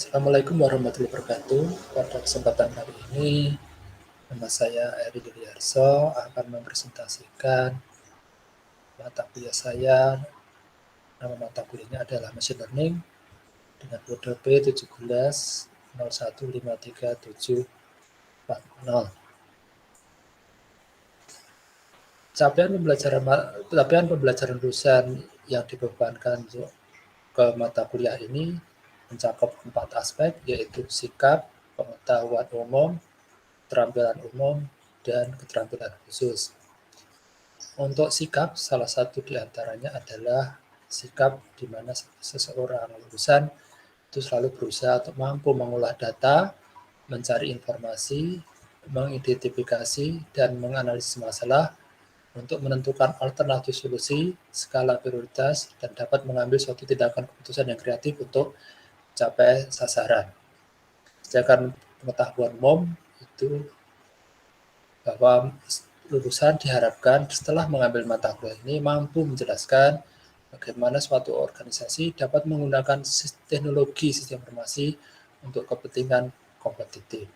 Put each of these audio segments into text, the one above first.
Assalamualaikum warahmatullahi wabarakatuh. Pada kesempatan hari ini, nama saya Eri Juliarso akan mempresentasikan mata kuliah saya. Nama mata kuliahnya adalah Machine Learning dengan kode B17 01533740. Capaian pembelajaran dosen yang dibebankan ke mata kuliah ini mencakup 4 aspek, yaitu sikap, pengetahuan umum, keterampilan umum, dan keterampilan khusus. Untuk sikap, salah satu di antaranya adalah sikap di mana seseorang lulusan itu selalu berusaha untuk mampu mengolah data, mencari informasi, mengidentifikasi, dan menganalisis masalah untuk menentukan alternatif solusi, skala prioritas, dan dapat mengambil suatu tindakan keputusan yang kreatif untuk mencapai sasaran. Sedangkan pengetahuan umum itu bahwa lulusan diharapkan setelah mengambil mata kuliah ini mampu menjelaskan bagaimana suatu organisasi dapat menggunakan teknologi sistem informasi untuk kepentingan kompetitif.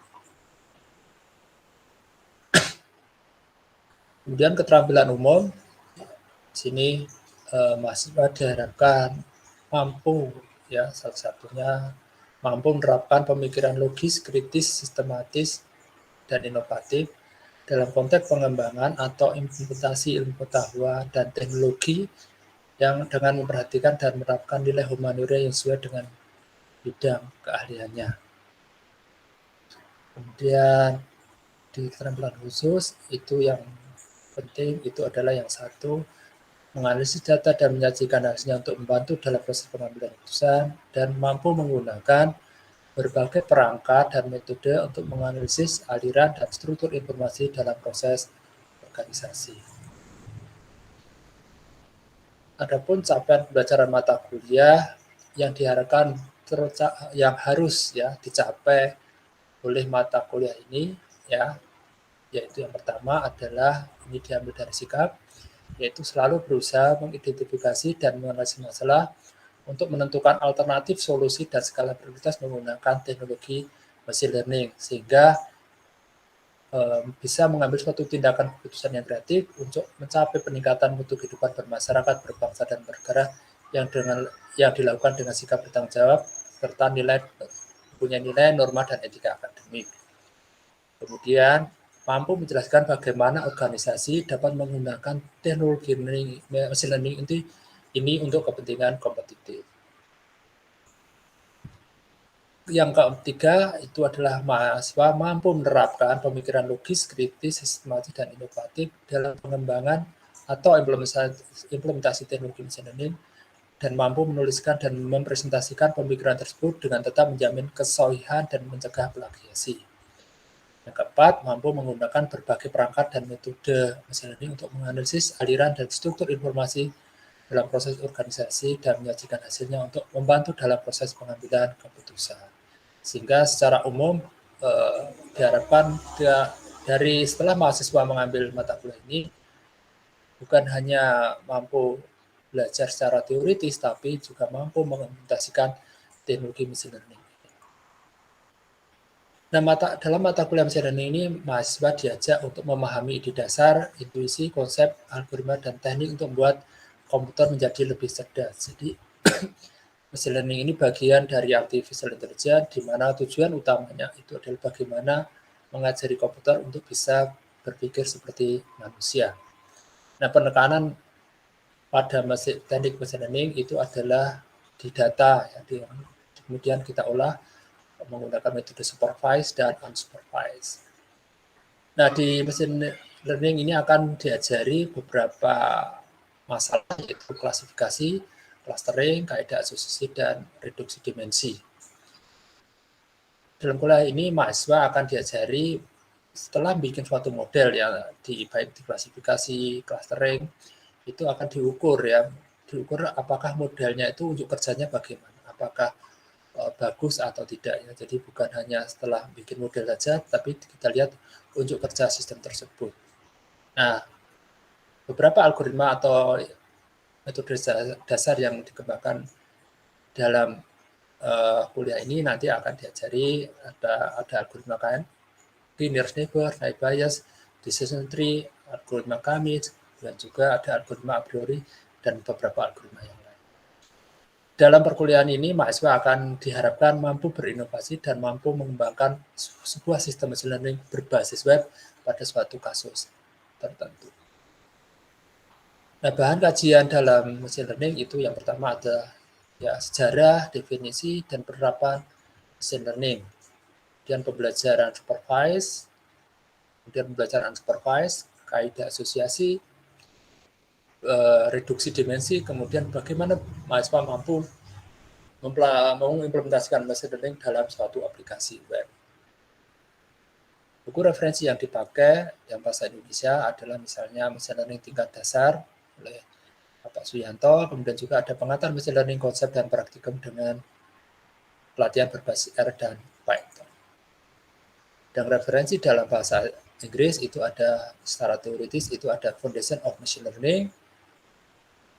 Kemudian keterampilan umum, di sini mahasiswa diharapkan mampu, ya salah satunya mampu menerapkan pemikiran logis, kritis, sistematis, dan inovatif dalam konteks pengembangan atau implementasi ilmu pengetahuan dan teknologi yang dengan memperhatikan dan menerapkan nilai humaniora yang sesuai dengan bidang keahliannya. Kemudian di keterampilan khusus itu yang penting itu adalah yang satu, menganalisis data dan menyajikan hasilnya untuk membantu dalam proses pengambilan keputusan dan mampu menggunakan berbagai perangkat dan metode untuk menganalisis aliran dan struktur informasi dalam proses organisasi. Adapun capaian pembelajaran mata kuliah yang diharapkan yang harus ya dicapai oleh mata kuliah ini ya, yaitu yang pertama adalah ini diambil dari sikap, yaitu selalu berusaha mengidentifikasi dan menganalisis masalah untuk menentukan alternatif solusi dan skala prioritas menggunakan teknologi machine learning sehingga bisa mengambil suatu tindakan keputusan yang kreatif untuk mencapai peningkatan mutu kehidupan bermasyarakat, berbangsa, dan bernegara yang dilakukan dengan sikap bertanggung jawab serta punya nilai, norma, dan etika akademik. Kemudian mampu menjelaskan bagaimana organisasi dapat menggunakan teknologi machine learning ini untuk kepentingan kompetitif. Yang ketiga itu adalah mahasiswa mampu menerapkan pemikiran logis, kritis, sistematis, dan inovatif dalam pengembangan atau implementasi teknologi machine learning dan mampu menuliskan dan mempresentasikan pemikiran tersebut dengan tetap menjamin kesohihan dan mencegah plagiasi. Yang keempat, mampu menggunakan berbagai perangkat dan metode machine learning untuk menganalisis aliran dan struktur informasi dalam proses organisasi dan menyajikan hasilnya untuk membantu dalam proses pengambilan keputusan. Sehingga secara umum diharapkan dari setelah mahasiswa mengambil mata kuliah ini bukan hanya mampu belajar secara teoritis tapi juga mampu mengimplementasikan teknologi machine learning. Nah, dalam mata kuliah machine learning ini mahasiswa diajak untuk memahami ide dasar, intuisi, konsep, algoritma, dan teknik untuk membuat komputer menjadi lebih cerdas. Jadi machine learning ini bagian dari artificial intelligence di mana tujuan utamanya itu adalah bagaimana mengajari komputer untuk bisa berpikir seperti manusia. Nah, penekanan pada teknik machine learning itu adalah di data, ya, kemudian kita olah menggunakan metode supervised dan unsupervised. Nah, di machine learning ini akan diajari beberapa masalah, yaitu klasifikasi, clustering, kaidah asosiasi, dan reduksi dimensi. Dalam kuliah ini, mahasiswa akan diajari setelah bikin suatu model ya, baik di klasifikasi, clustering, itu akan diukur ya, diukur apakah modelnya itu unjuk kerjanya bagaimana, apakah bagus atau tidak ya. Jadi bukan hanya setelah bikin model saja, tapi kita lihat unjuk kerja sistem tersebut. Nah, beberapa algoritma atau metode dasar yang dikembangkan dalam kuliah ini nanti akan diajari ada algoritma nearest neighbor, naive bias, decision tree, algoritma Camic, dan juga ada algoritma a priori dan beberapa algoritma yang lain. Dalam perkuliahan ini, mahasiswa akan diharapkan mampu berinovasi dan mampu mengembangkan sebuah sistem machine learning berbasis web pada suatu kasus tertentu. Nah, bahan kajian dalam machine learning itu yang pertama ada ya sejarah, definisi, dan penerapan machine learning. Kemudian pembelajaran supervised, kemudian pembelajaran unsupervised, kaidah asosiasi, reduksi dimensi, kemudian bagaimana mahasiswa mampu mengimplementasikan machine learning dalam suatu aplikasi web. Buku referensi yang dipakai yang bahasa Indonesia adalah misalnya machine learning tingkat dasar oleh Bapak Suyanto, kemudian juga ada pengantar machine learning konsep dan praktikum dengan pelatihan berbasis R dan Python. Dan referensi dalam bahasa Inggris itu ada secara teoritis itu ada Foundation of Machine Learning.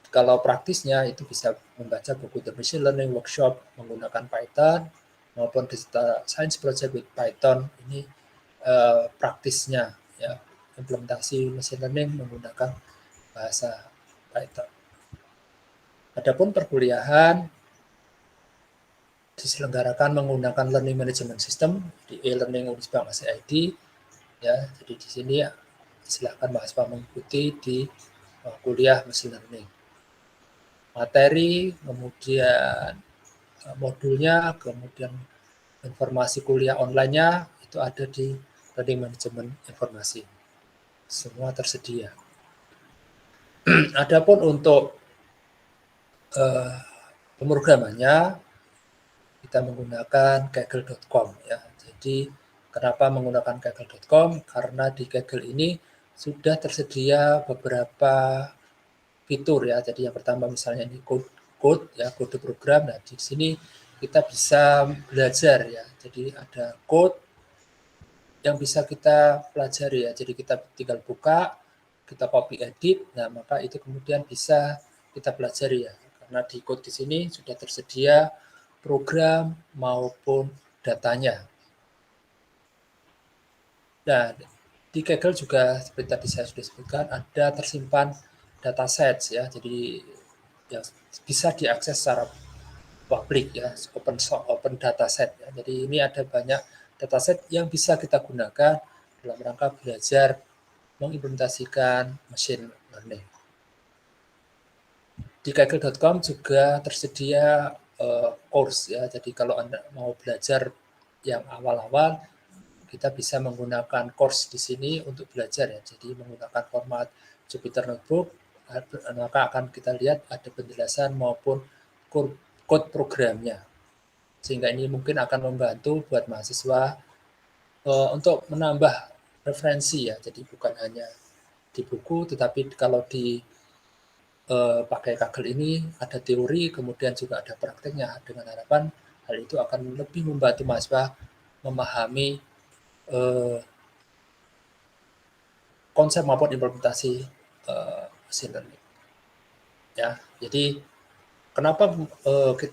Kalau praktisnya itu bisa membaca buku The Machine Learning Workshop menggunakan Python maupun Digital Science Project with Python. Ini praktisnya ya, implementasi machine learning menggunakan bahasa Python. Adapun perkuliahan diselenggarakan menggunakan Learning Management System di e-learning Unisbank ACID ya. Jadi di sini silakan mahasiswa mengikuti di kuliah machine learning. Materi, kemudian modulnya, kemudian informasi kuliah online-nya itu ada di Learning Management Informasi. Semua tersedia. Adapun untuk pemrogramannya kita menggunakan kaggle.com ya. Jadi kenapa menggunakan kaggle.com? Karena di Kaggle ini sudah tersedia beberapa fitur ya. Jadi yang pertama misalnya ini code ya, kode program. Nah, di sini kita bisa belajar ya. Jadi ada code yang bisa kita pelajari ya. Jadi kita tinggal buka, kita copy edit. Nah, maka itu kemudian bisa kita pelajari ya. Karena di code di sini sudah tersedia program maupun datanya. Nah, di Kaggle juga seperti tadi saya sudah sebutkan ada tersimpan datasets ya, jadi yang bisa diakses secara publik ya, open dataset ya. Jadi ini ada banyak dataset yang bisa kita gunakan dalam rangka belajar mengimplementasikan machine learning. Di kaggle.com juga tersedia course ya, jadi kalau Anda mau belajar yang awal-awal kita bisa menggunakan course di sini untuk belajar ya. Jadi menggunakan format Jupyter Notebook, maka akan kita lihat ada penjelasan maupun code programnya. Sehingga ini mungkin akan membantu buat mahasiswa untuk menambah referensi ya. Jadi bukan hanya di buku, tetapi kalau di pakai Kaggle ini ada teori, kemudian juga ada prakteknya. Dengan harapan hal itu akan lebih membantu mahasiswa memahami konsep maupun implementasi machine learning. Ya, jadi kenapa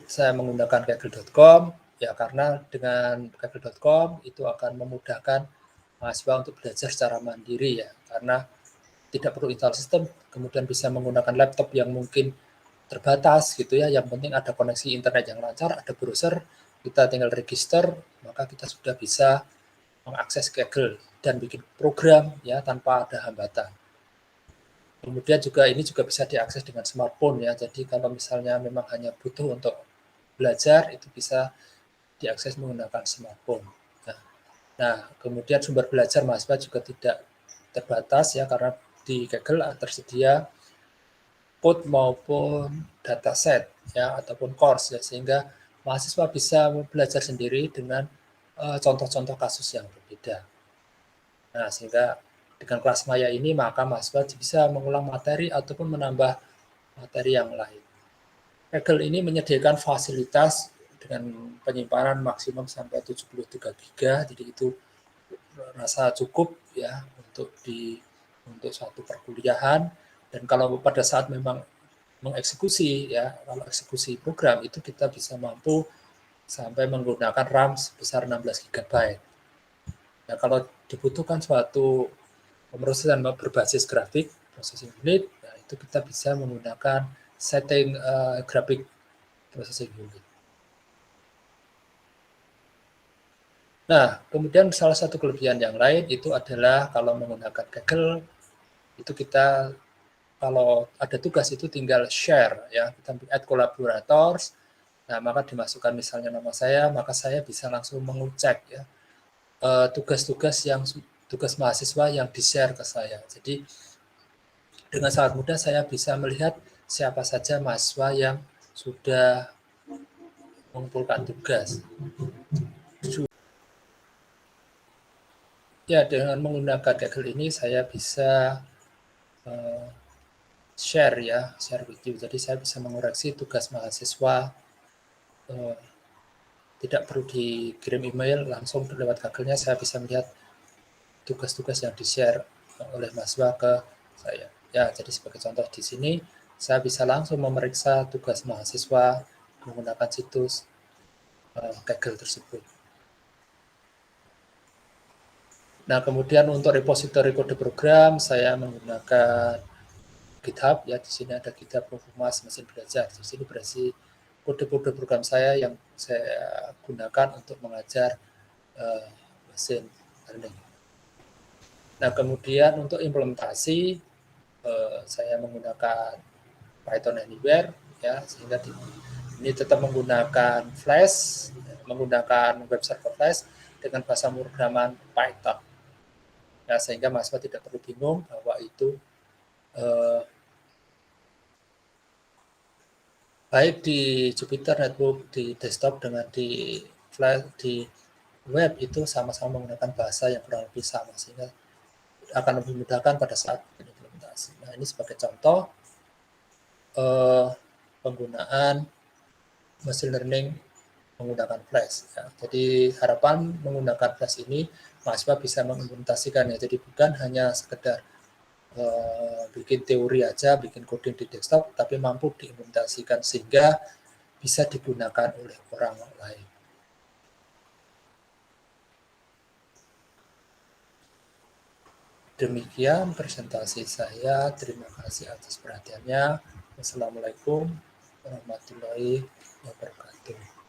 saya menggunakan kaggle.com? Ya karena dengan kaggle.com itu akan memudahkan mahasiswa untuk belajar secara mandiri ya, karena tidak perlu install sistem, kemudian bisa menggunakan laptop yang mungkin terbatas gitu ya. Yang penting ada koneksi internet yang lancar, ada browser, kita tinggal register, maka kita sudah bisa mengakses Kaggle dan bikin program ya tanpa ada hambatan. Kemudian juga ini juga bisa diakses dengan smartphone ya. Jadi kalau misalnya memang hanya butuh untuk belajar itu bisa diakses menggunakan smartphone. Nah, kemudian sumber belajar mahasiswa juga tidak terbatas ya karena di Kaggle tersedia code maupun dataset ya ataupun course ya, sehingga mahasiswa bisa belajar sendiri dengan contoh-contoh kasus yang berbeda. Nah, sehingga dengan kelas maya ini maka mahasiswa bisa mengulang materi ataupun menambah materi yang lain. Kaggle ini menyediakan fasilitas dengan penyimpanan maksimum sampai 73 GB, jadi itu rasa cukup ya untuk suatu perkuliahan. Dan kalau pada saat memang mengeksekusi ya, kalau eksekusi program itu kita bisa mampu sampai menggunakan RAM sebesar 16 GB. Nah, kalau dibutuhkan suatu pemrosesan berbasis grafik, processing unit, nah itu kita bisa menggunakan setting grafik processing unit. Nah, kemudian salah satu kelebihan yang lain itu adalah kalau menggunakan Kaggle, itu kita kalau ada tugas itu tinggal share ya, kita add collaborators. Nah, maka dimasukkan misalnya nama saya, maka saya bisa langsung mengecek ya tugas-tugas tugas mahasiswa yang di-share ke saya. Jadi dengan sangat mudah saya bisa melihat siapa saja mahasiswa yang sudah mengumpulkan tugas. Ya, dengan menggunakan Kaggle ini saya bisa share ya, share with you. Jadi saya bisa mengoreksi tugas mahasiswa, tidak perlu dikirim email, langsung lewat Kaggle-nya saya bisa melihat tugas-tugas yang di-share oleh mahasiswa ke saya. Ya, jadi sebagai contoh di sini, saya bisa langsung memeriksa tugas mahasiswa menggunakan situs Kaggle tersebut. Nah, kemudian untuk repositori kode program, saya menggunakan GitHub. Ya, di sini ada GitHub Humas Mesin Belajar. Di sini berisi kode-kode program saya yang saya gunakan untuk mengajar mesin learning. Nah, kemudian untuk implementasi, saya menggunakan Python Anywhere, ya, sehingga ini tetap menggunakan Flash, menggunakan web server Flash dengan bahasa pemrograman Python. Ya, sehingga mahasiswa tidak perlu bingung bahwa itu baik di Jupyter Notebook di desktop dengan di Flash di web itu sama-sama menggunakan bahasa yang kurang lebih sama, sehingga akan lebih memudahkan pada saat implementasi. Nah, ini sebagai contoh penggunaan machine learning menggunakan Flash. Ya. Jadi harapan menggunakan Flash ini mahasiswa bisa mengimplementasikannya. Jadi bukan hanya sekedar bikin teori aja, bikin coding di desktop, tapi mampu diimplementasikan sehingga bisa digunakan oleh orang lain. Demikian presentasi saya. Terima kasih atas perhatiannya. Wassalamualaikum warahmatullahi wabarakatuh.